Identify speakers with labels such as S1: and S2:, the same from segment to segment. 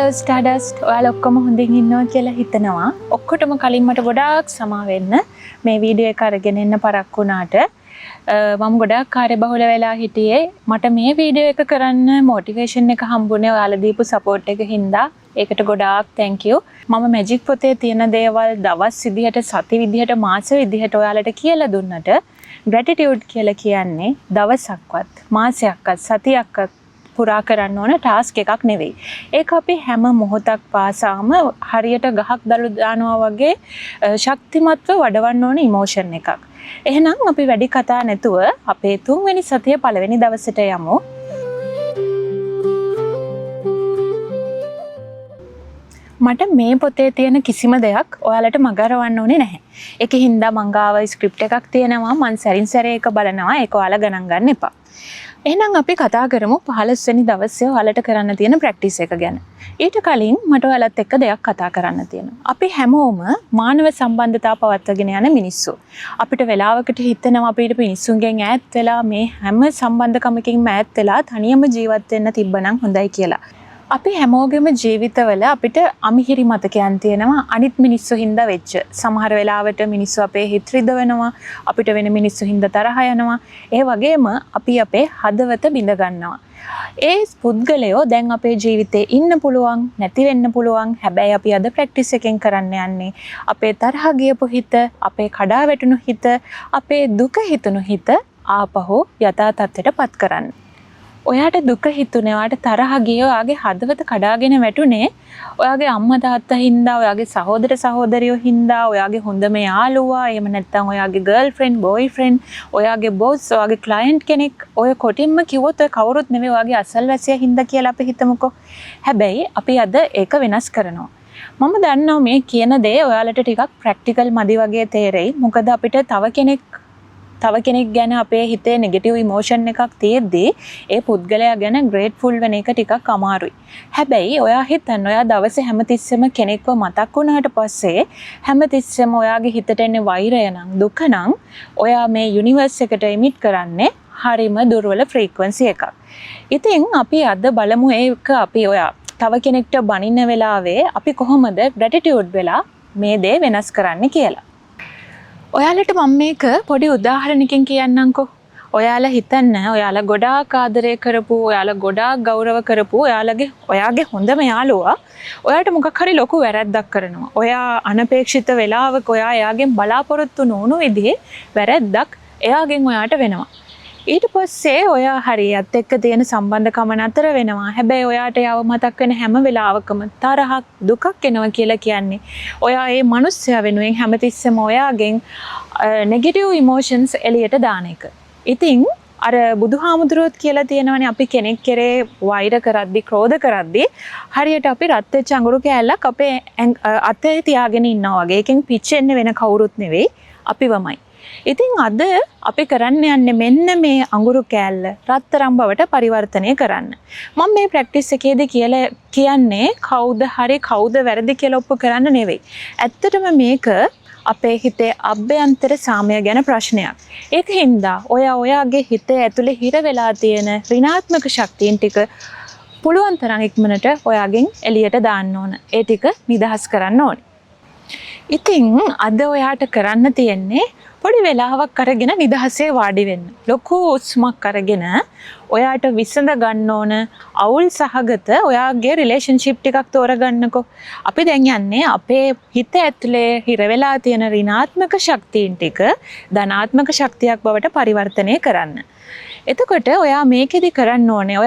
S1: Hello Stardust. ඔයාලා ඔක්කොම හොඳින් ඉන්නවා කියලා හිතනවා. ඔක්කොටම කලින් මට ගොඩාක් සමා වෙන්න මේ වීඩියෝ එක අරගෙන එන්න පරක් වුණාට මම ගොඩාක් කාර්යබහුල වෙලා හිටියේ. මට මේ වීඩියෝ එක කරන්න මොටිවේෂන් එක හම්බුනේ ඔයාලා දීපු සපෝට් එක හින්දා. ඒකට ගොඩාක් thank you. මම මැජික් පොතේ තියෙන දේවල් දවස් විදිහට සති විදිහට මාස විදිහට ඔයාලට කියලා දුන්නට gratitude කියලා කියන්නේ දවසක්වත් මාසයක්වත් සතියක්වත් පුරා කරන්න ඕන ටාස්ක් එකක් නෙවෙයි. ඒක අපි හැම මොහොතක් පාසාම හරියට ගහක් දළු දානවා වගේ ශක්තිමත්ව වඩවන්න ඕන ඉමෝෂන් එකක්. එහෙනම් අපි වැඩි කතා නැතුව අපේ 3 වෙනි සතියේ පළවෙනි දවසට යමු. මට මේ පොතේ තියෙන කිසිම දෙයක් ඔයාලට මගහරවන්න ඕනේ නැහැ. ඒකේ හින්දා මං ගාව ස්ක්‍රිප්ට් එකක් තියෙනවා. මං සැරින් සැරේ ඒක බලනවා. ඒක ඔයාලා ගණන් ගන්න එපා. එහෙනම් අපි කතා කරමු 15 වෙනි දවසේ ඔයාලට කරන්න තියෙන ප්‍රැක්ටිස් එක ගැන. ඊට කලින් මට ඔයාලත් එක්ක දෙයක් කතා කරන්න තියෙනවා. අපි හැමෝම මානව සම්බන්ධතා පවත්වාගෙන යන මිනිස්සු. අපිට වෙලාවකට හිතෙනවා අපිට මිනිස්සුන්ගෙන් ඈත් වෙලා මේ හැම සම්බන්ධකමකින්ම ඈත් වෙලා තනියම ජීවත් වෙන්න තිබ්බනම් හොඳයි කියලා. අපි හැමෝගෙම ජීවිතවල අපිට අමිහිරි මතකයන් තියෙනවා අනිත් මිනිස්සු හින්දා වෙච්ච. සමහර වෙලාවට මිනිස්සු අපේ හිත රිදවනවා, අපිට වෙන මිනිස්සු හින්දා තරහ යනවා. ඒ වගේම අපි අපේ හදවත බිඳ ගන්නවා. ඒ පුද්ගලයෝ දැන් අපේ ජීවිතේ ඉන්න පුළුවන්, නැති වෙන්න පුළුවන්. හැබැයි අපි අද ප්‍රැක්ටිස් එකෙන් කරන්න යන්නේ අපේ තරහ ගියපු හිත, අපේ කඩා වැටුණු හිත, අපේ දුක හිතුණු හිත ආපහු යථා තත්ත්වයට පත් කරන්න. ඔයාට දුක හිතුනේ, ඔයාට තරහ ගියේ, ඔයාගේ හදවත කඩාගෙන වැටුනේ ඔයාගේ අම්මා තාත්තා හින්දා, ඔයාගේ සහෝදර සහෝදරියෝ හින්දා, ඔයාගේ හොඳම යාළුවා, එහෙම නැත්නම් ඔයාගේ ගර්ල්ෆ්‍රෙන්ඩ්, බොයිෆ්‍රෙන්ඩ්, ඔයාගේ බොස්, ඔයාගේ ක්ලයන්ට් කෙනෙක්, ඔය කොටින්ම කිව්වොත් ඔය කවුරුත් නෙවෙයි ඔයාගේ අසල්වැසියා හින්දා කියලා අපි හිතමුකෝ. හැබැයි අපි අද ඒක වෙනස් කරනවා. මම දන්නවා මේ කියන දේ ඔයාලට ටිකක් ප්‍රැක්ටිකල් මදි වගේ තේරෙයි. මොකද අපිට තව කෙනෙක් ගැන අපේ හිතේ නෙගටිව් ඉමෝෂන් එකක් තියෙද්දී ඒ පුද්ගලයා ගැන ග්‍රේට්ෆුල් වෙන එක ටිකක් අමාරුයි. හැබැයි ඔයා හිතන්න ඔයා දවසේ හැමතිස්සෙම කෙනෙක්ව මතක් වුණාට පස්සේ හැමතිස්සෙම ඔයාගේ හිතට එන්නේ වෛරය නම්, දුක නම් ඔයා මේ යුනිවර්ස් එකට එමිට් කරන්නේ හරිම දුර්වල ෆ්‍රීකවන්සි එකක්. ඉතින් අපි අද බලමු ඒක අපි ඔයා තව කෙනෙක්ට බනින්න වෙලාවේ අපි කොහොමද ග්‍රැටිටියුඩ් වෙලා මේ දේ වෙනස් කරන්න කියලා. ඔයාලට මම මේක පොඩි උදාහරණකින් කියන්නම්කෝ. ඔයාලා හිතන්න ඔයාලා ගොඩාක් ආදරය කරපු, ඔයාලා ගොඩාක් ගෞරව කරපු ඔයාගේ හොඳම යාළුවා ඔයාට මොකක් හරි ලොකු වැරැද්දක් කරනවා. ඔයා අනපේක්ෂිත වෙලාවක ඔයා එයාගෙන් බලාපොරොත්තු නොවුණු විදිහේ වැරැද්දක් එයාගෙන් ඔයාට වෙනවා. ඊට පස්සේ ඔයා හරියත් එක්ක තියෙන සම්බන්ධකම නතර වෙනවා. හැබැයි ඔයාට යව මතක් වෙන හැම වෙලාවකම තරහක් දුකක් එනවා කියලා කියන්නේ ඔයා ඒ මනුස්සයා වෙනුවෙන් හැමතිස්සෙම ඔයාගෙන් නෙගටිව් ඉමෝෂන්ස් එළියට දාන එක. ඉතින් අර බුදුහාමුදුරුවෝත් කියලා තියෙනවනේ අපි කෙනෙක් කෙරේ වෛර කරද්දි, ක්‍රෝධ කරද්දි හරියට අපි රත් වෙච්ච අඟුරු කෑල්ලක් අපේ අතේ තියාගෙන ඉන්නවා වගේ. එකෙන් පිච්චෙන්නේ වෙන කවුරුත් නෙවෙයි, අපිවමයි. ඉතින් අද අපි කරන්න යන්නේ මෙන්න මේ අඟුරු කෑල්ල රත්තරන් බවට පරිවර්තනය කරන්න. මම මේ ප්‍රැක්ටිස් එකේදී කියන්නේ කවුද හරි කවුද වැරදි කියලා ඔප්පු කරන්න නෙවෙයි. ඇත්තටම මේක අපේ හිතේ අභ්‍යන්තර සාමය ගැන ප්‍රශ්නයක්. ඒක හින්දා ඔයාගේ හිතේ ඇතුලේ හිර වෙලා තියෙන ඍණාත්මක ශක්තියින් ටික පුළුවන් තරම් ඉක්මනට ඔයාගෙන් එළියට දාන්න ඕන. ඒ ටික නිදහස් කරන්න ඕනේ. ඉතින් අද ඔයාට කරන්න තියෙන්නේ පොඩි වෙලාවක් අරගෙන නිදහසේ වාඩි වෙන්න. ලොකු උස්මක් අරගෙන ඔයාට විසඳ ගන්න ඕන අවුල් සහගත ඔයාගේ රිලේෂන්ෂිප් ටිකක් තෝරගන්නකෝ. අපි දැන් යන්නේ අපේ හිත ඇතුලේ හිර වෙලා තියෙන ඍණාත්මක ශක්තියින් ටික ධනාත්මක ශක්තියක් බවට පරිවර්තනය කරන්න. එතකොට ඔයා මේකෙදි කරන්න ඕනේ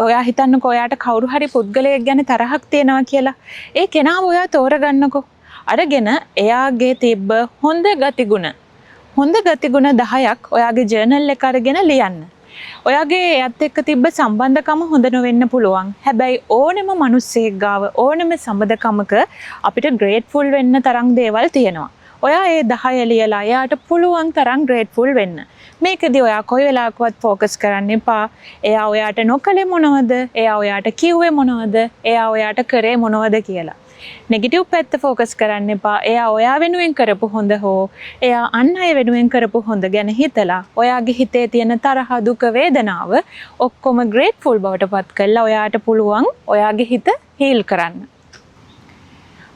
S1: ඔයා හිතන්නකෝ ඔයාට කවුරු හරි පුද්ගලයෙක් ගැන තරහක් තියෙනවා කියලා. ඒ කෙනාව ඔයා තෝරගන්නකෝ. අරගෙන එයාගේ තිබ්බ හොඳ ගතිගුණ 10ක් ඔයාගේ ජර්නල් එක අරගෙන ලියන්න. ඔයාගේ එයත් එක්ක තිබ්බ සම්බන්ධකම හොඳ නොවෙන්න පුළුවන්. හැබැයි ඕනෙම මිනිස්සෙක් ගාව ඕනෙම සම්බන්ධකමක අපිට ග්‍රේට්ෆුල් වෙන්න තරම් දේවල් තියෙනවා. ඔයා ඒ 10 ලියලා එයාට පුළුවන් තරම් ග්‍රේට්ෆුල් වෙන්න. මේකදී ඔයා කොයි වෙලාවකවත් ફોකස් කරන්න එපා. එයා ඔයාට නොකලේ මොනවද? එයා ඔයාට කිව්වේ මොනවද? එයා ඔයාට කරේ මොනවද කියලා. නෙගටිව් පැත්ත ફોකස් කරන්න එපා. එයා ඔයා වෙනුවෙන් කරපු හොඳ හෝ එයා අන් අය වෙනුවෙන් කරපු හොඳ ගැන හිතලා ඔයාගේ හිතේ තියෙන තරහ දුක වේදනාව ඔක්කොම ග්‍රේට්ෆුල් බවට පත් කරලා ඔයාට පුළුවන් ඔයාගේ හිත හීල් කරන්න.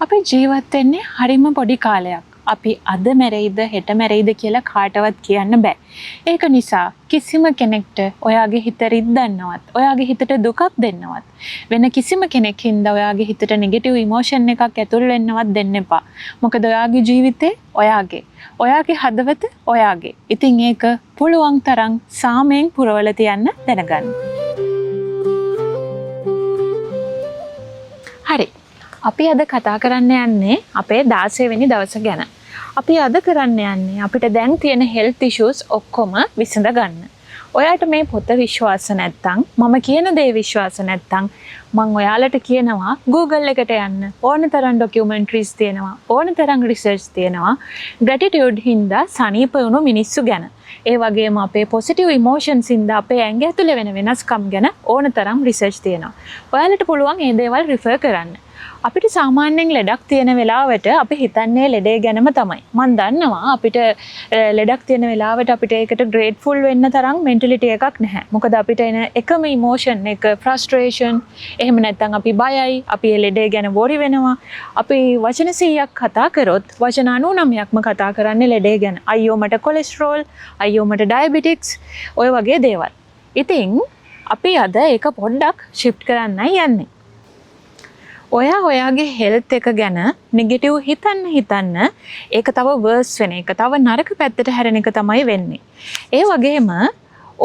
S1: අපි ජීවත් වෙන්නේ හරිම පොඩි කාලයක්. අපි අද මැරෙයිද හෙට මැරෙයිද කියලා කාටවත් කියන්න බෑ. ඒක නිසා කිසිම කෙනෙක්ට ඔයාගේ හිත රිද්දන්නවත්, ඔයාගේ හිතට දුකක් දෙන්නවත්, වෙන කිසිම කෙනෙක් හින්දා ඔයාගේ හිතට නෙගටිව් ඉමෝෂන් එකක් ඇතුල් වෙන්නවත් දෙන්න එපා. මොකද ඔයාගේ ජීවිතේ ඔයාගේ. ඔයාගේ හදවත ඔයාගේ. ඉතින් ඒක පුළුවන් තරම් සාමයෙන් පුරවල තියන්න දැනගන්න. හරි. අපි අද කතා කරන්න යන්නේ අපේ 16 වෙනි දවස ගැන. අපි අද කරන්න යන්නේ අපිට දැන් තියෙන health issues ඔක්කොම විසඳ ගන්න. ඔයාට මේ පොත විශ්වාස නැත්තම්, මම කියන දේ විශ්වාස නැත්තම්, මම ඔයාලට කියනවා Google එකට යන්න. ඕන තරම් documentaries තියෙනවා, ඕන තරම් research තියෙනවා. gratitude හින්දා සනීප වුණු මිනිස්සු ගැන. ඒ වගේම අපේ positive emotions හින්දා අපේ ඇඟ ඇතුලේ වෙන වෙනස්කම් ගැන ඕන තරම් research තියෙනවා. ඔයාලට පුළුවන් මේ දේවල් refer කරන්න. අපිට සාමාන්‍යයෙන් ලෙඩක් තියෙන වෙලාවට අපි හිතන්නේ ලෙඩේ ගැනම තමයි. මම දන්නවා අපිට ලෙඩක් තියෙන වෙලාවට අපිට ඒකට grateful වෙන්න තරම් mentality එකක් නැහැ. මොකද අපිට එන එකම emotion එක frustration. එහෙම නැත්නම් අපි බයයි, අපි ඒ ලෙඩේ ගැන worry වෙනවා. අපි වචන 100ක් කතා කරොත් වචන 99ක්ම කතා කරන්නේ ලෙඩේ ගැන. අයියෝ මට cholesterol, අයියෝ මට diabetics, ඔය වගේ දේවල්. ඉතින් අපි අද ඒක පොඩ්ඩක් shift කරන්නයි යන්නේ. ඔයාගේ හෙල්ත් එක ගැන නෙගටිව් හිතන්න ඒක තව වර්ස් වෙන එක, තව නරක පැත්තට හැරෙන එක තමයි වෙන්නේ. ඒ වගේම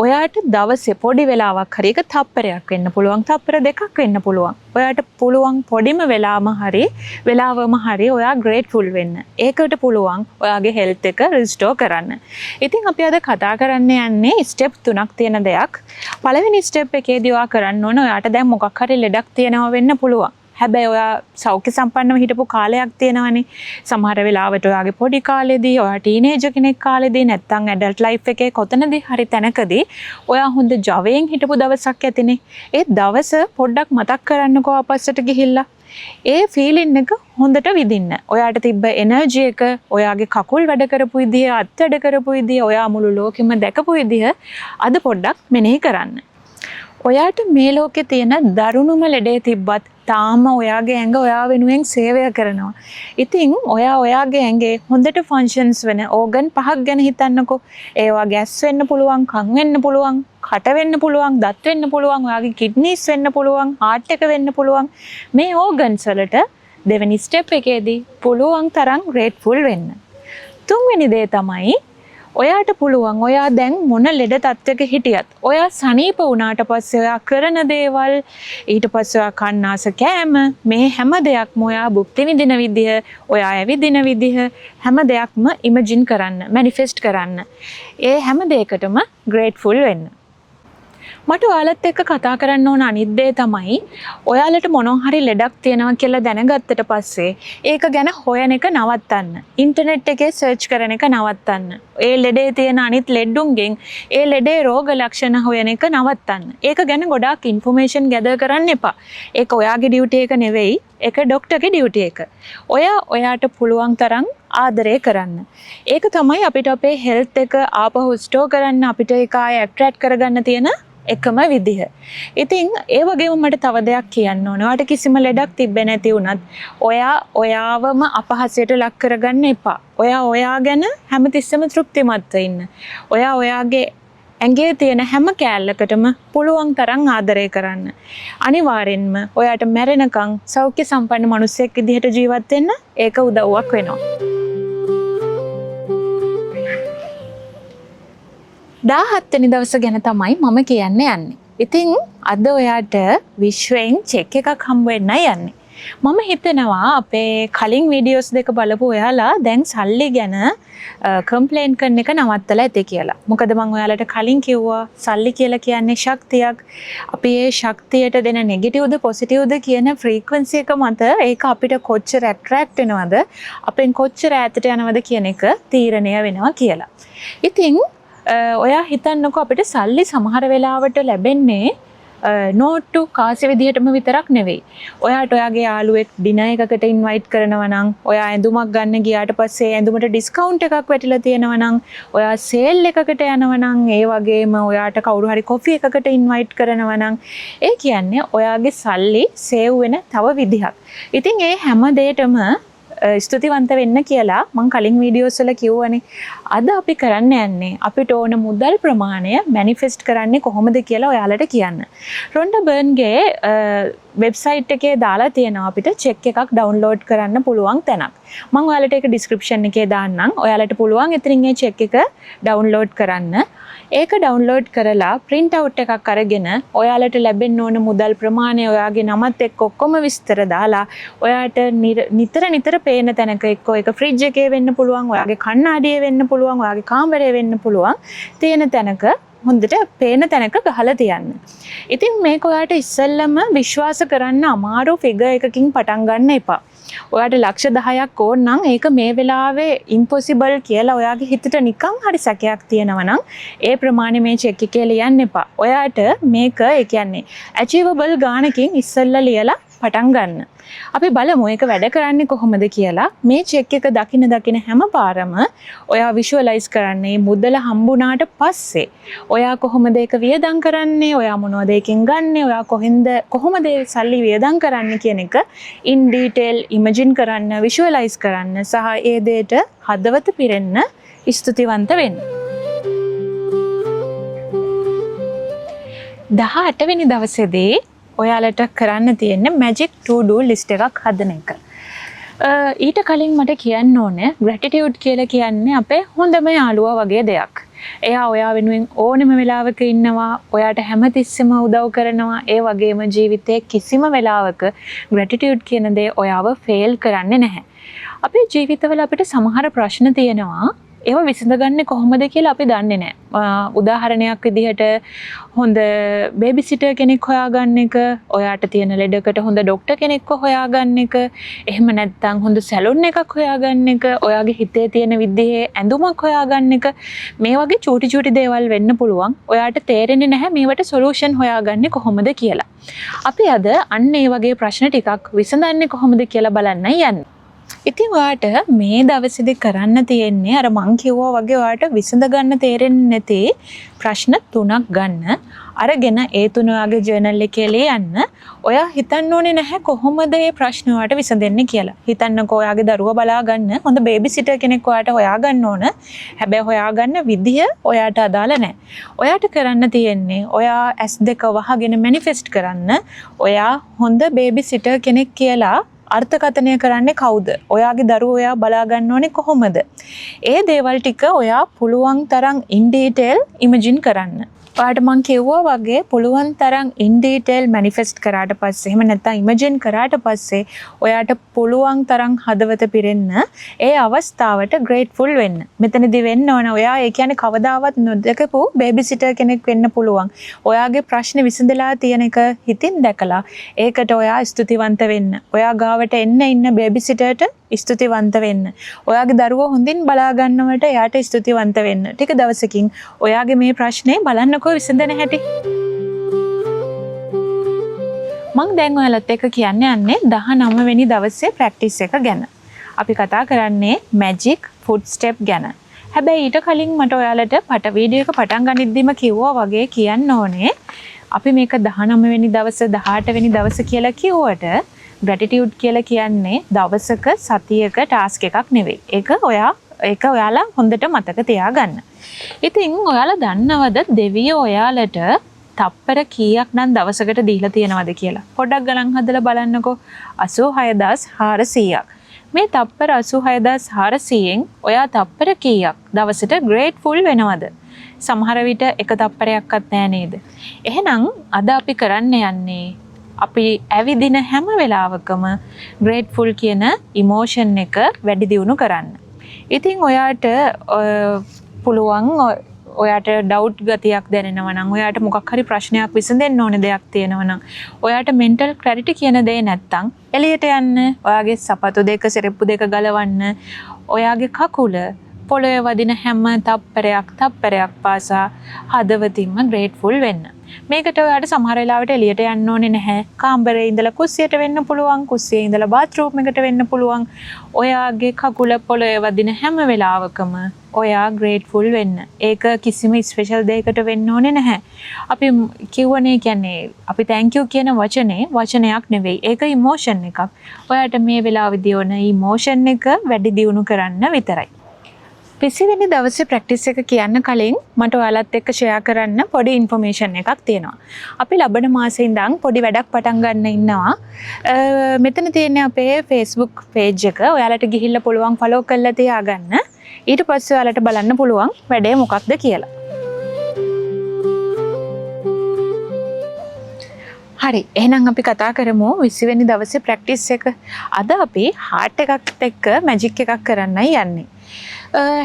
S1: ඔයාට දවසේ පොඩි වෙලාවක් හරි, ඒක තප්පරයක් වෙන්න පුළුවන්, තප්පර දෙකක් වෙන්න පුළුවන්. ඔයාට පුළුවන් පොඩිම වෙලාවම හරි ඔයා grateful වෙන්න. ඒකට පුළුවන් ඔයාගේ හෙල්ත් එක රිස්ටෝර් කරන්න. ඉතින් අපි අද කතා කරන්න යන්නේ ස්ටෙප් 3ක් තියෙන දෙයක්. පළවෙනි ස්ටෙප් එකේදී ඔයා කරන්න ඕන, ඔයාට දැන් මොකක් හරි ලෙඩක් තියෙනවා වෙන්න පුළුවන්. හැබැයි ඔයා සෞඛ්‍ය සම්පන්නව හිටපු කාලයක් තියෙනවනේ. සමහර වෙලාවට ඔයාගේ පොඩි කාලේදී, ඔයා ටීනේජර් කෙනෙක් කාලේදී, නැත්නම් ඇඩල්ට් ලයිෆ් එකේ කොතනදී හරි තැනකදී ඔයා හොඳ ජවයෙන් හිටපු දවසක් ඇතිනේ. ඒ දවස පොඩ්ඩක් මතක් කරන්නකෝ ආපස්සට ගිහිල්ලා. ඒ ෆීලින් එක හොඳට විඳින්න. ඔයාට තිබ්බ එනර්ජි එක, ඔයාගේ කකුල් වැඩ කරපු විදිය, අත් වැඩ කරපු විදිය, ඔයා මුළු ලෝකෙම දැකපු විදිය අද පොඩ්ඩක් මෙනෙහි කරන්න. ඔයාට මේ ලෝකේ තියෙන දරුණුම ලෙඩේ තිබ්බත් තාම ඔයාගේ ඇඟ ඔයා වෙනුවෙන් සේවය කරනවා. ඉතින් ඔයාගේ ඇඟේ හොඳට ෆන්ක්ෂන්ස් වෙන ඕගන් 5ක් ගැන හිතන්නකෝ. ඒවා ගැස් වෙන්න පුළුවන්, කන් වෙන්න පුළුවන්, කට වෙන්න පුළුවන්, දත් වෙන්න පුළුවන්, ඔයාගේ කිඩ්නිස් වෙන්න පුළුවන්, හાર્ට් එක වෙන්න පුළුවන්. මේ ඕගන්ස් වලට දෙවෙනි ස්ටෙප් එකේදී පුළුවන් තරම් grateful වෙන්න. තුන්වෙනි දේ තමයි ඔයාට පුළුවන් ඔයා දැන් මොන ලෙඩ තත්ත්වයක හිටියත් ඔයා සනීප වුණාට පස්සේ ඔයා කරන දේවල්, ඊට පස්සේ ඔයා කන්න ආස කෑම, මේ හැම දෙයක්ම ඔයා භුක්ති විඳින විදිහ, ඔයා ඇවිදින විදිහ හැම දෙයක්ම ඉමේජින් කරන්න, මැනිෆෙස්ට් කරන්න. ඒ හැම දෙයකටම grateful වෙන්න. මට ඔයාලත් එක්ක කතා කරන්න ඕන අනිත් දේ තමයි ඔයාලට මොනවා හරි ලෙඩක් තියෙනවා කියලා දැනගත්තට පස්සේ ඒක ගැන හොයන එක නවත්තන්න. ඉන්ටර්නෙට් එකේ සර්ච් කරන එක නවත්තන්න. ඒ ලෙඩේ තියෙන අනිත් ලෙඩුන්ගෙන් ඒ ලෙඩේ රෝග ලක්ෂණ හොයන එක නවත්තන්න. ඒක ගැන ගොඩාක් ඉන්ෆර්මේෂන් ගැදර් කරන්න එපා. ඒක ඔයාගේ ඩියුටි එක නෙවෙයි, ඒක ડોක්ටර්ගේ ඩියුටි එක. ඔයාට පුළුවන් තරම් ආදරය කරන්න. ඒක තමයි අපිට අපේ හෙල්ත් එක ආපහු ස්ටෝර් කරන්න, අපිට ඒක ආය ඇට්‍රැක්ට් කරගන්න තියෙන එකම විදිහ. ඉතින් ඒ වගේම මට තව දෙයක් කියන්න ඕන. ඔයාට කිසිම ලෙඩක් තිබ්බේ නැති වුණත් ඔයාවම අපහසයට ලක් කරගන්න එපා. ඔයා ගැන හැමතිස්සෙම තෘප්තිමත්ව ඉන්න. ඔයාගේ ඇඟේ තියෙන හැම කෑල්ලකටම පුළුවන් තරම් ආදරය කරන්න. අනිවාර්යෙන්ම ඔයාට මැරෙනකන් සෞඛ්‍ය සම්පන්න මිනිසෙක් විදිහට ජීවත් වෙන්න ඒක උදව්වක් වෙනවා. 17 වෙනි දවස ගැන තමයි මම කියන්න යන්නේ. ඉතින් අද ඔයාට විශ්වයෙන් චෙක් එකක් හම්බ වෙන්නයි යන්නේ. මම හිතනවා අපේ කලින් වීඩියෝස් දෙක බලපු ඔයාලා දැන් සල්ලි ගැන කම්ප්ලේන් කරන එක නවත්තලා ඇති කියලා. මොකද මම ඔයාලට කලින් කිව්වා සල්ලි කියලා කියන්නේ ශක්තියක්. අපි ඒ ශක්තියට දෙන නෙගටිව්ද පොසිටිව්ද කියන ෆ්‍රීකවන්සි එක මත ඒක අපිට කොච්චර ඇට්‍රැක්ට් වෙනවද, අපෙන් කොච්චර ඈතට යනවද කියන එක තීරණය වෙනවා කියලා. ඉතින් ඔයා හිතන්නකෝ අපිට සල්ලි සමහර වෙලාවට ලැබෙන්නේ නෝට්ටු කාසි විදිහටම විතරක් නෙවෙයි. ඔයාට ඔයාගේ යාළුවෙක් ඩිනර් එකකට ඉන්වයිට් කරනවා නම්, ඔයා ඇඳුමක් ගන්න ගියාට පස්සේ ඇඳුමට ඩිස්කවුන්ට් එකක් වැටිලා තියෙනවා නම්, ඔයා සේල් එකකට යනවා නම්, ඒ වගේම ඔයාට කවුරු හරි කොෆි එකකට ඉන්වයිට් කරනවා නම්, ඒ කියන්නේ ඔයාගේ සල්ලි සේව් වෙන තව විදිහක්. ඉතින් ඒ හැම දෙයකම ස්තුතිවන්ත වෙන්න කියලා මම කලින් වීඩියෝස් වල කිව්වනේ. අද අපි කරන්න යන්නේ අපිට ඕන මුදල් ප්‍රමාණය මැනිෆෙස්ට් කරන්නේ කොහොමද කියලා ඔයාලට කියන්න. රොන්ඩා බර්න්ගේ වෙබ්සයිට් එකේ දාලා තියෙනවා අපිට චෙක් එකක් ඩවුන්ලෝඩ් කරන්න පුළුවන් තැනක්. මම ඔයාලට ඒක ඩිස්ක්‍රිප්ෂන් එකේ දාන්නම්. ඔයාලට පුළුවන් එතනින් ඒ චෙක් එක ඩවුන්ලෝඩ් කරන්න. ඒක ඩවුන්ලෝඩ් කරලා print out එකක් අරගෙන ඔයාලට ලැබෙන්න ඕන මුදල් ප්‍රමාණය ඔයාගේ නමත් එක්ක ඔක්කොම විස්තර දාලා ඔයාට නිතර පේන තැනක එක්ක ඒක ෆ්‍රිජ් එකේ වෙන්න පුළුවන්, ඔයාගේ කණ්ණාඩියේ වෙන්න පුළුවන්, ඔයාගේ කාමරයේ වෙන්න පුළුවන්, තියෙන තැනක හොඳට පේන තැනක ගහලා තියන්න. ඉතින් මේක ඔයාට ඉස්සෙල්ලම විශ්වාස කරන්න අමාරු ෆිගර් එකකින් පටන් ගන්න එපා. ඔයාට ලක්ෂ 10ක් ඕන නම් ඒක මේ වෙලාවේ ඉම්පොසිබල් කියලා ඔයාගේ හිතට නිකන් හරි සැකයක් තියෙනවා නම් ඒ ප්‍රමාණය මේ චෙක් එකේ ලියන්න එපා. ඔයාට මේක ඒ කියන්නේ ඇචීවබල් ගානකින් ඉස්සෙල්ලා ලියලා පටන් ගන්න. අපි බලමු ඒක වැඩ කරන්නේ කොහොමද කියලා. මේ චෙක් එක දකින හැම පාරම ඔයා විෂුවලයිස් කරන්නේ මුදල හම්බුණාට පස්සේ ඔයා කොහොමද ඒක වියදම් කරන්නේ, ඔයා මොනවද ඒකෙන් ගන්නෙ, ඔයා කොහොමද සල්ලි වියදම් කරන්නේ කියන එක ඉන් ඩීටේල් ඉමේජින් කරන්න, විෂුවලයිස් කරන්න සහ ඒ දෙයට හදවත පිරෙන්න ස්තුතිවන්ත වෙන්න. 18 වෙනි දවසේදී ඔයාලට කරන්න තියෙන්නේ මැජික් to do list එකක් හදන එක. ඊට කලින් මට කියන්න ඕනේ gratitude කියලා කියන්නේ අපේ හොඳම යාළුවා වගේ දෙයක්. එයා ඔයා වෙනුවෙන් ඕනෙම වෙලාවක ඉන්නවා, ඔයාට හැමතිස්සෙම උදව් කරනවා. ඒ වගේම ජීවිතේ කිසිම වෙලාවක gratitude කියන දේ ඔයාව fail කරන්නේ නැහැ. අපේ ජීවිතවල අපිට සමහර ප්‍රශ්න තියෙනවා. ඒවා විසඳගන්නේ කොහොමද කියලා අපි දන්නේ නැහැ. උදාහරණයක් විදිහට හොඳ බේබි සිටර් කෙනෙක් හොයාගන්න එක, ඔයාට තියෙන ලෙඩකට හොඳ ડોක්ටර් කෙනෙක්ව හොයාගන්න එක, එහෙම නැත්නම් හොඳ සැලොන් එකක් හොයාගන්න එක, ඔයාගේ හිතේ තියෙන විදිහේ ඇඳුමක් හොයාගන්න එක, මේ වගේ චූටි දේවල් වෙන්න පුළුවන්. ඔයාට තේරෙන්නේ නැහැ මේවට සොලියුෂන් හොයාගන්නේ කොහොමද කියලා. අපි අද අන්න ඒ වගේ ප්‍රශ්න ටිකක් විසඳන්නේ කොහොමද කියලා බලන්නයි යන්නේ. ඉතින් ඔයාට මේ දවසේදී කරන්න තියෙන්නේ අර මං කිව්වා වගේ ඔයාට විසඳ ගන්න තේරෙන්නේ නැති ප්‍රශ්න 3ක් ගන්න. අරගෙන ඒ 3 ඔයාගේ ජර්නල් එකේ ලියන්න. ඔයා හිතන්න ඕනේ නැහැ කොහොමද මේ ප්‍රශ්න ඔයාට විසඳෙන්නේ කියලා. හිතන්නකෝ ඔයාගේ දරුවා බලා ගන්න හොඳ බේබි සිටර් කෙනෙක් ඔයාට හොයාගන්න ඕන. හැබැයි හොයාගන්න විදිය ඔයාට අදාළ නැහැ. ඔයාට කරන්න තියෙන්නේ ඔයා S2 වහගෙන මැනිෆෙස්ට් කරන්න. ඔයා හොඳ බේබි සිටර් කෙනෙක් කියලා අර්ථකථනය කරන්නේ කවුද? ඔයාගේ දරුවෝ ඔයා බලා ගන්න ඕනේ කොහොමද? ඒ දේවල් ටික ඔයා පුළුවන් තරම් ඉන් ඩීටේල් ඉමේජින් කරන්න. ඔයාට මං කිව්වා වගේ පුළුවන් තරම් ඉන් ඩීටේල් මැනිෆෙස්ට් කරාට පස්සේ එහෙම නැත්නම් ඉමේජින් කරාට පස්සේ ඔයාට පුළුවන් තරම් හදවත පිරෙන්න ඒ අවස්ථාවට ග්‍රේට්ෆුල් වෙන්න. මෙතනදී වෙන්න ඕන ඔයා ඒ කියන්නේ කවදාවත් නොදකපු බේබි සිටර් කෙනෙක් වෙන්න පුළුවන්. ඔයාගේ ප්‍රශ්න විසඳලා තියෙන එක හිතින් දැකලා ඒකට ඔයා ස්තුතිවන්ත වෙන්න. ඔයා ගාවට ඉන්න බේබි සිටර්ට ස්තුතිවන්ත වෙන්න. ඔයාගේ දරුවෝ හොඳින් බලා ගන්නවට එයාට ස්තුතිවන්ත වෙන්න. ටික දවසකින් ඔයාගේ මේ ප්‍රශ්නේ බලන්නකෝ විසඳන හැටි. මම දැන් ඔයාලත් එක්ක කියන්න යන්නේ 19 වෙනි දවසේ ප්‍රැක්ටිස් එක ගැන. අපි කතා කරන්නේ මැජික් ෆුට් ස්ටෙප් ගැන. හැබැයි ඊට කලින් මට ඔයාලට වීඩියෝ එක පටන් ගනිද්දිම කිව්වා වගේ කියන්න ඕනේ අපි මේක 19 වෙනි දවස 18 වෙනි දවස කියලා කිව්වට gratitude කියලා කියන්නේ දවසක සතියක ටාස්ක් එකක් නෙවෙයි. ඒක ඔයාලා හොඳට මතක තියාගන්න. ඉතින් ඔයාලා දන්නවද දෙවියෝ ඔයාලට තප්පර කීයක් නම් දවසකට දීලා තියෙනවද කියලා? පොඩ්ඩක් ගණන් හදලා බලන්නකෝ. 86400ක්. මේ තප්පර 86400න් ඔයා තප්පර කීයක් දවසට ග්‍රේට්ෆුල් වෙනවද? සමහර විට එක තප්පරයක්වත් නෑ නේද? එහෙනම් අද අපි කරන්න යන්නේ අපි ඇවිදින හැම වෙලාවකම grateful කියන emotion එක වැඩි දියුණු කරන්න. ඉතින් ඔයාට පුළුවන් ඔයාට doubt ගතියක් දැනෙනවා නම්, ඔයාට මොකක් හරි ප්‍රශ්නයක් විසඳෙන්න ඕන දෙයක් තියෙනවා නම්, ඔයාට mental clarity කියන දේ නැත්තම් එළියට යන්න, ඔයාගේ සපත්තු දෙක සෙරෙප්පු දෙක ගලවන්න, ඔයාගේ කකුල පොළවේ වදින හැම තප්පරයක් පාසා හදවතින්ම grateful වෙන්න. මේකට ඔයාට සමහර වෙලාවට එළියට යන්න ඕනේ නැහැ. කාමරේ ඉඳලා කුස්සියට වෙන්න පුළුවන්, කුස්සියේ ඉඳලා බාත්රූම් එකට වෙන්න පුළුවන්. ඔයාගේ කකුල පොළවේ වදින හැම වෙලාවකම ඔයා ග්‍රේට්ෆුල් වෙන්න. ඒක කිසිම ස්පෙෂල් දෙයකට වෙන්න ඕනේ නැහැ. අපි කියවනේ කියන්නේ අපි thank you කියන වචනයක් නෙවෙයි. ඒක ඉමෝෂන් එකක්. ඔයාට මේ වෙලාවේදී ඕන ඉමෝෂන් එක වැඩි දියුණු කරන්න විතරයි. 20 වෙනි දවසේ ප්‍රැක්ටිස් එක කියන්න කලින් මට ඔයාලත් එක්ක ෂෙයා කරන්න පොඩි ඉන්ෆර්මේෂන් එකක් තියෙනවා. අපි ලබන මාසේ ඉඳන් පොඩි වැඩක් පටන් ගන්න ඉන්නවා. මෙතන තියෙන්නේ අපේ Facebook page එක. ඔයාලට ගිහිල්ලා පුළුවන් follow කරලා තියාගන්න. ඊට පස්සේ ඔයාලට බලන්න පුළුවන් වැඩේ මොකක්ද කියලා. හරි, එහෙනම් අපි කතා කරමු 20 වෙනි දවසේ ප්‍රැක්ටිස් එක. අද අපි heart එකත් එක්ක මැජික් එකක් කරන්නයි යන්නේ.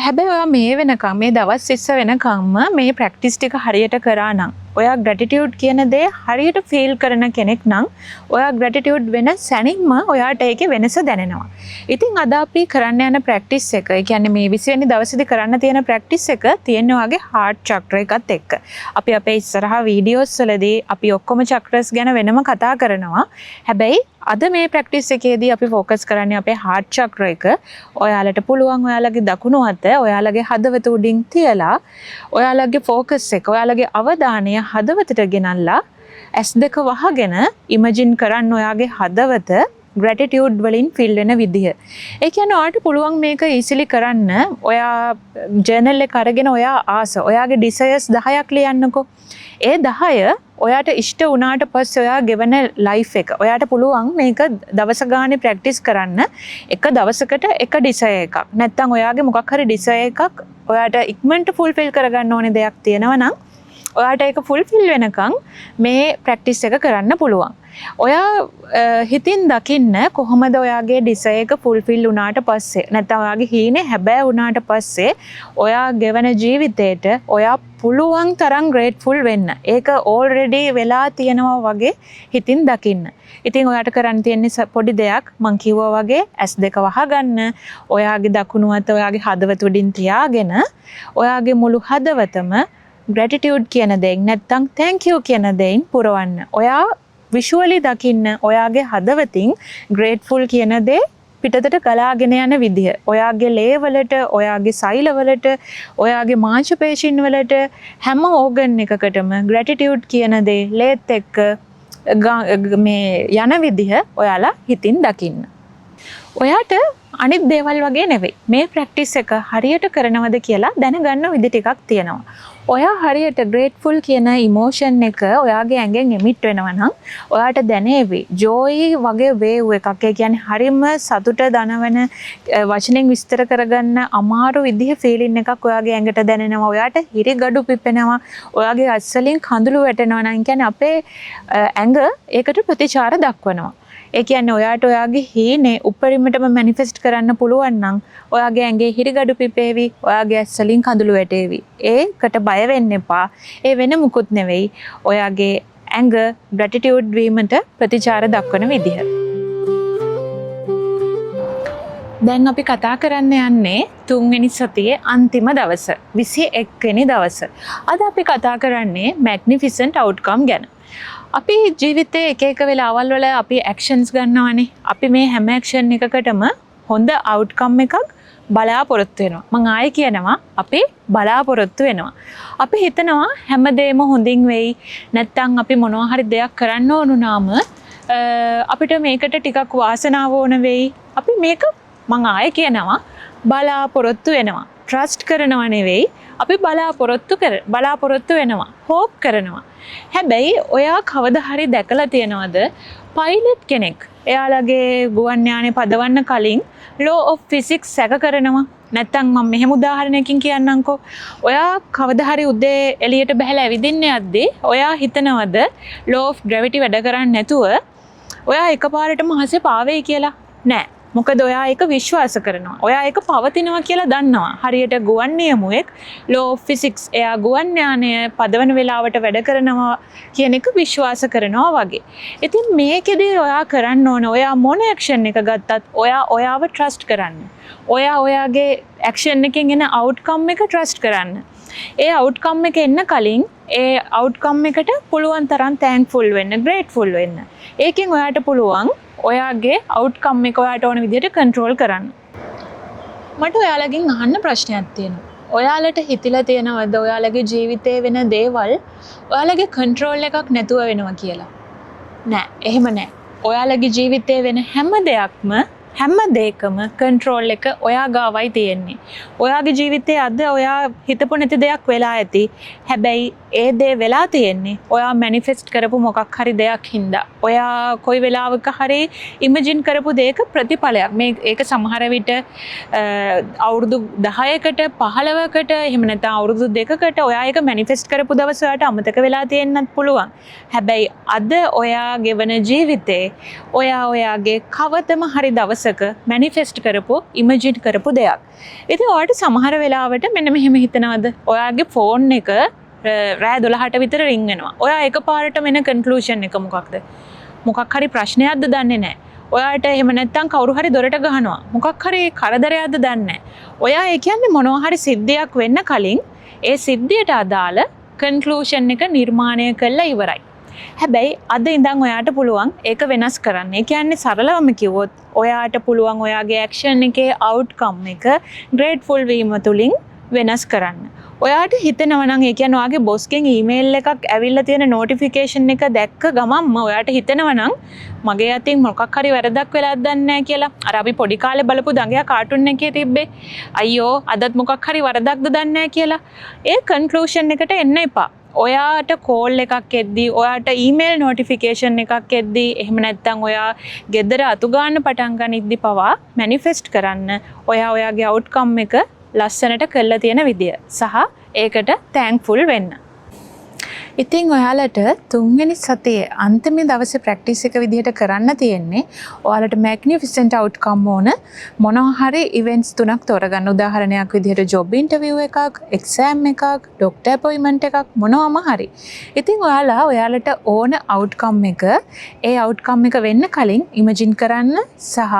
S1: හැබැයි ඔයා මේ වෙනකම් මේ දවස් 20 වෙනකම්ම මේ ප්‍රැක්ටිස් ටික හරියට කරා නම් ඔයා ග්‍රැටිටියුඩ් කියන දේ හරියට ෆීල් කරන කෙනෙක් නම් ඔයා ග්‍රැටිටියුඩ් වෙන සැනින්ම ඔයාට ඒකේ වෙනස දැනෙනවා. ඉතින් අද අපි කරන්න යන ප්‍රැක්ටිස් එක, ඒ කියන්නේ මේ 20 වෙනි දවසේදී කරන්න තියෙන ප්‍රැක්ටිස් එක තියෙන වගේ හાર્ට් චක්‍ර එකත් එක්ක. අපි අපේ ඉස්සරහා වීඩියෝස් වලදී අපි ඔක්කොම චක්‍රස් ගැන වෙනම කතා කරනවා. හැබැයි අද මේ ප්‍රැක්ටිස් එකේදී අපි ફોකස් කරන්නේ අපේ හાર્ට් චක්‍ර එක. ඔයාලට පුළුවන් ඔයාලගේ දකුණු අත ඔයාලගේ හදවත උඩින් තියලා ඔයාලගේ ફોකස් එක, ඔයාලගේ අවධානය හදවතට ගෙනල්ලා S2 වහගෙන ඉමේජින් කරන්න ඔයාගේ හදවත ග්‍රැටිටියුඩ් වලින් ෆිල් වෙන විදිහ. ඒ කියන්නේ ඔයාලට පුළුවන් මේක ඊසිලි කරන්න. ඔයා ජර්නල් එක අරගෙන ඔයා ඔයාගේ ඩිසයර්ස් 10ක් ලියන්නකෝ. ඒ 10 ඔයාට ඉෂ්ට වුණාට පස්සේ ඔයා ගෙවන ලයිෆ් එක. ඔයාට පුළුවන් මේක දවස ගානේ ප්‍රැක්ටිස් කරන්න. එක දවසකට එක ඩිසයර් එකක්. නැත්නම් ඔයාගේ මොකක් හරි ඩිසයර් එකක් ඔයාට ඉක්මනට ෆුල්ෆිල් කරගන්න ඕනේ දෙයක් තියෙනවා නම් ඔයාට ඒක ෆුල්ෆිල් වෙනකන් මේ ප්‍රැක්ටිස් එක කරන්න පුළුවන්. ඔයා හිතින් දකින්න කොහොමද ඔයාගේ ඩිසයර් එක ෆුල්ෆිල් වුණාට පස්සේ නැත්නම් ඔයාගේ හීනේ හැබෑ වුණාට පස්සේ ඔයා ගෙවන ජීවිතේට ඔයා පුළුවන් තරම් ග්‍රේට්ෆුල් වෙන්න. ඒක ඕල්රෙඩි වෙලා තියෙනවා වගේ හිතින් දකින්න. ඉතින් ඔයාට කරන්න තියෙන්නේ පොඩි දෙයක් මං කිව්වා වගේ S2 වහගන්න. ඔයාගේ දකුණු අත ඔයාගේ හදවත උඩින් තියාගෙන ඔයාගේ මුළු හදවතම gratitude කියන දෙයින් නැත්නම් thank you කියන දෙයින් පුරවන්න. ඔයා විෂුවලි දකින්න ඔයාගේ හදවතින් grateful කියන දේ පිටතට ගලාගෙන යන විදිය. ඔයාගේ ලේ වලට, ඔයාගේ සෛල වලට, ඔයාගේ මාංශ පේශීන් වලට හැම ඕගන් එකකටම gratitude කියන දේ ලේත් එක්ක මේ යන විදිහ ඔයාලා හිතින් දකින්න. ඔයාට අනිත් දේවල් වගේ නෙවෙයි. මේ ප්‍රැක්ටිස් එක හරියට කරනවද කියලා දැනගන්න විදි ටිකක් තියෙනවා. ඔයා හරියට ග්‍රේට්ෆුල් කියන ඉමෝෂන් එක ඔයාගේ ඇඟෙන් එමිට් වෙනවා නම් ඔයාට දැනේවි ජෝයි වගේ වේව් එකක්. ඒ කියන්නේ හරිම සතුට දනවන වචනෙන් විස්තර කරගන්න අමාරු විදිහ ෆීලින් එකක් ඔයාගේ ඇඟට දැනෙනවා. ඔයාට හිරිගඩු පිපෙනවා. ඔයාගේ අස්සලින් කඳුළු වැටෙනවා නම් කියන්නේ අපේ ඇඟ ඒකට ප්‍රතිචාර දක්වනවා. ඒ කියන්නේ ඔයාට ඔයාගේ හීනේ උපරිමටම මැනිෆෙස්ට් කරන්න පුළුවන් නම් ඔයාගේ ඇඟේ හිරිගඩු පිපේවි, ඔයාගේ ඇස්වලින් කඳුළු වැටේවි. ඒකට බය වෙන්න එපා. ඒ වෙන මුකුත් නෙවෙයි. ඔයාගේ ඇඟ ග්‍රැටිටියුඩ් වීමට ප්‍රතිචාර දක්වන විදිහ. දැන් අපි කතා කරන්න යන්නේ 3 වෙනි සතියේ අන්තිම දවස, 21 වෙනි දවස. අද අපි කතා කරන්නේ magnificent outcome ගැන. අපි ජීවිතේ එක එක වෙලාවල් වල අපි ඇක්ෂන්ස් ගන්නවානේ. අපි මේ හැම ඇක්ෂන් එකකටම හොඳ අවුට්කම් එකක් බලාපොරොත්තු වෙනවා. මම ආයෙ කියනවා අපි බලාපොරොත්තු වෙනවා. අපි හිතනවා හැමදේම හොඳින් වෙයි. නැත්තම් අපි මොනවා හරි දෙයක් කරන්න ඕනුනාම අපිට මේකට ටිකක් වාසනාව ඕන වෙයි. අපි මේක මම ආයෙ කියනවා බලාපොරොත්තු වෙනවා. ට්‍රස්ට් කරනවා නෙවෙයි. අපි බලාපොරොත්තු වෙනවා. හෝප් කරනවා. හැබැයි ඔයා කවදා හරි දැකලා තියනවද පයිලට් කෙනෙක් එයාලගේ ගුවන් යානේ පදවන්න කලින් law of physics සැක කරනවා. නැත්තම් මම මෙහෙම උදාහරණයකින් කියන්නම්කෝ. ඔයා කවදා හරි උදේ එළියට බහලා ඇවිදින්න යද්දී ඔයා හිතනවද law of gravity වැඩ කරන්නේ නැතුව ඔයා එකපාරටම අහසේ පාවෙයි කියලා? නෑ. මොකද ඔයා ඒක විශ්වාස කරනවා. ඔයා ඒක පවතිනවා කියලා දන්නවා. හරියට ගුවන් නියමුවෙක් ලෝ ඔෆ් ෆිසික්ස් එයා ගුවන් යානය පදවන වෙලාවට වැඩ කරනවා කියන එක විශ්වාස කරනවා වගේ. ඉතින් මේකෙදී ඔයා කරන්න ඕන ඔයා මොන ඇක්ෂන් එක ගත්තත් ඔයා ඔයාව ට්‍රස්ට් කරන්න. ඔයා ඔයාගේ ඇක්ෂන් එකෙන් එන අවුට්කම් එක ට්‍රස්ට් කරන්න. ඒ අවුට්කම් එක එන්න කලින් ඒ අවුට්කම් එකට පුළුවන් තරම් තෑන්ක්ෆුල් වෙන්න, ග්‍රේට්ෆුල් වෙන්න. ඒකෙන් ඔයාට පුළුවන් ඔයාගේ අවුට්කම් එක ඔයාට ඕන විදිහට කන්ට්‍රෝල් කරන්න. මට ඔයාලගෙන් අහන්න ප්‍රශ්නයක් තියෙනවා. ඔයාලට හිතිලා තියෙනවද ඔයාලගේ ජීවිතේ වෙන දේවල් ඔයාලගේ කන්ට්‍රෝල් එකක් නැතුව වෙනවා කියලා? නෑ, එහෙම නෑ. ඔයාලගේ ජීවිතේ වෙන හැම දෙයකම කන්ට්‍රෝල් එක ඔයා ගාවයි තියෙන්නේ. ඔයාගේ ජීවිතේ අද ඔයා හිතපු නැති දෙයක් වෙලා ඇති. හැබැයි ඒ දේ වෙලා තියෙන්නේ ඔයා මැනිෆෙස්ට් කරපු මොකක් හරි දෙයක් හින්දා. ඔයා කොයි වෙලාවක හරි ඉමේජින් කරපු දෙයක ප්‍රතිඵලයක්. මේ ඒක සමහර විට අවුරුදු 10කට 15කට එහෙම නැත්නම් අවුරුදු 2කට ඔයා ඒක මැනිෆෙස්ට් කරපු දවස් ඔයාට අමතක වෙලා තියෙන්නත් පුළුවන්. හැබැයි අද ඔයා ගෙවන ජීවිතේ ඔයා ඔයාගේ කවදම හරි දවසක මැනිෆෙස්ට් කරපු ඉමේජින් කරපු දෙයක්. ඉතින් ඔයාට සමහර වෙලාවට මෙන්න මෙහෙම හිතනවද? ඔයාගේ ෆෝන් එක රෑ 12ට විතර රින් වෙනවා. ඔයා එකපාරටම එන කන්ක්ලූෂන් එක මොකක්ද? මොකක් හරි ප්‍රශ්නයක්ද දන්නේ නැහැ. ඔයාට එහෙම නැත්නම් කවුරු හරි දොරට ගහනවා. මොකක් හරි කරදරයක්ද දන්නේ නැහැ. ඔයා ඒ කියන්නේ මොනවා හරි සිද්ධියක් වෙන්න කලින් ඒ සිද්ධියට අදාළ කන්ක්ලූෂන් එක නිර්මාණය කළා ඉවරයි. හැබැයි අද ඉඳන් ඔයාට පුළුවන් ඒක වෙනස් කරන්න. ඒ කියන්නේ සරලවම කිව්වොත් ඔයාට පුළුවන් ඔයාගේ ඇක්ෂන් එකේ අවුට්කම් එක ග්‍රේට්ෆුල් වීම තුලින් වෙනස් කරන්න. ඔයාට හිතෙනවා නම් ඒ කියන්නේ ඔයාගේ බොස්ගෙන් ඊමේල් එකක් ඇවිල්ලා තියෙන නොටිෆිකේෂන් එක දැක්ක ගමන්ම ඔයාට හිතෙනවා නම් මගේ අතින් මොකක් හරි වැරදක් වෙලාද දන්නේ නැහැ කියලා. අර අපි පොඩි කාලේ බලපු දඟයා කාටුන් එකේ තිබ්බේ. අයියෝ අදත් මොකක් හරි වරදක්ද දන්නේ නැහැ කියලා. ඒ කන්ක්ලූෂන් එකට එන්න එපා. ඔයාට කෝල් එකක් එද්දී ඔයාට ඊමේල් නොටිෆිකේෂන් එකක් එද්දී එහෙම නැත්නම් ඔයා ගෙදර අතු ගන්න පටන් ගනිද්දි පවා මැනිෆෙස්ට් කරන්න ඔයා ඔයාගේ අවුට්කම් එක ලස්සනට කරලා තියෙන විදිය සහ ඒකට තෑන්ක්ෆුල් වෙන්න. ඉතින් ඔයාලට තුන්වෙනි සතියේ අන්තිම දවසේ ප්‍රැක්ටිස් එක විදිහට කරන්න තියෙන්නේ ඔයාලට මැග්නිෆිසන්ට් අවුට්කම් ඕන මොනවා හරි ඉවෙන්ට්ස් තුනක් තෝරගන්න. උදාහරණයක් විදිහට ජොබ් ඉන්ටර්විව් එකක්, එක්සෑම් එකක්, ડોක්ටර් අපොයින්ට්මන්ට් එකක් මොනවාම හරි. ඉතින් ඔයාලට ඕන අවුට්කම් එක ඒ අවුට්කම් එක වෙන්න කලින් ඉමේජින් කරන්න සහ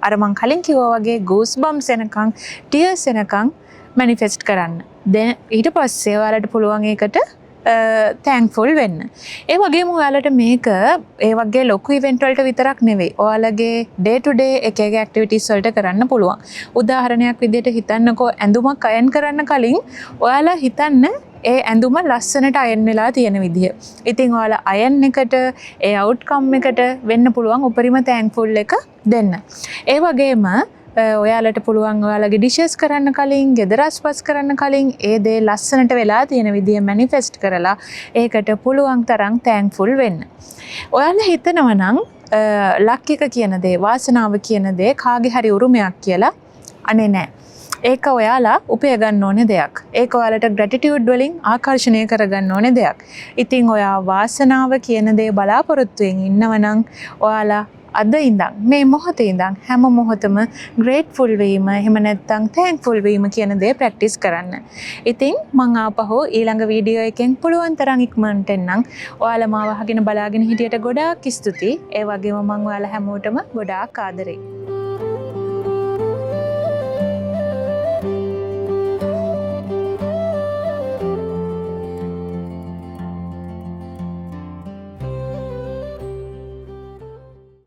S1: අර මං කලින් කිව්වා වගේ ගූස් බම්ස් එනකන් ටියර්ස් එනකන් මැනිෆෙස්ට් කරන්න. දැන් ඊට පස්සේ ඔයාලට පුළුවන් ඒකට තෑන්ක්ෆුල් වෙන්න. ඒ වගේම ඔයාලට මේක ඒ වගේ ලොකු ඉවෙන්ට් වලට විතරක් නෙවෙයි. ඔයාලගේ ඩේ ටු ඩේ එක එක ඇක්ටිවිටීස් වලට කරන්න පුළුවන්. උදාහරණයක් විදිහට හිතන්නකෝ ඇඳුමක් අයන් කරන්න කලින් ඔයාලා හිතන්න ඒ ඇඳුම ලස්සනට අයන් වෙලා තියෙන විදිහ. ඉතින් ඔයාලා අයන් එකට ඒ අවුට්කම් එකට වෙන්න පුළුවන් උපරිම තෑන්ක්ෆුල් එක දෙන්න. ඒ වගේම ඔයාලට පුළුවන් ඔයාලගේ ඩිෂස් කරන්න කලින්, ගෙදර අස්පස් කරන්න කලින් ඒ දේ ලස්සනට වෙලා තියෙන විදිය මැනිෆෙස්ට් කරලා ඒකට පුළුවන් තරම් තෑන්ක්ෆුල් වෙන්න. ඔයාලා හිතනවා නම් ලක් එක කියන දේ, වාසනාව කියන දේ කාගේ හරි උරුමයක් කියලා. අනේ නෑ. ඒක ඔයාලා උපය ගන්න ඕනේ දෙයක්. ඒක ඔයාලට ග්‍රැටිටියුඩ් වලින් ආකර්ෂණය කරගන්න ඕනේ දෙයක්. ඉතින් ඔයා වාසනාව කියන දේ බලාපොරොත්තුෙන් ඉන්නවනම් ඔයාලා අද ඉඳන් මේ මොහොතේ ඉඳන් හැම මොහොතම ග්‍රේට්ෆුල් වීම එහෙම නැත්නම් තෑන්ක්ෆුල් වීම කියන දේ ප්‍රැක්ටිස් කරන්න. ඉතින් මම ආපහු ඊළඟ වීඩියෝ එකෙන් පුළුවන් තරම් ඉක්මනට එන්නම්. ඔයාලා මාව අහගෙන බලාගෙන හිටියට ගොඩාක් ස්තුතියි. ඒ වගේම මම ඔයාලා හැමෝටම ගොඩාක් ආදරෙයි.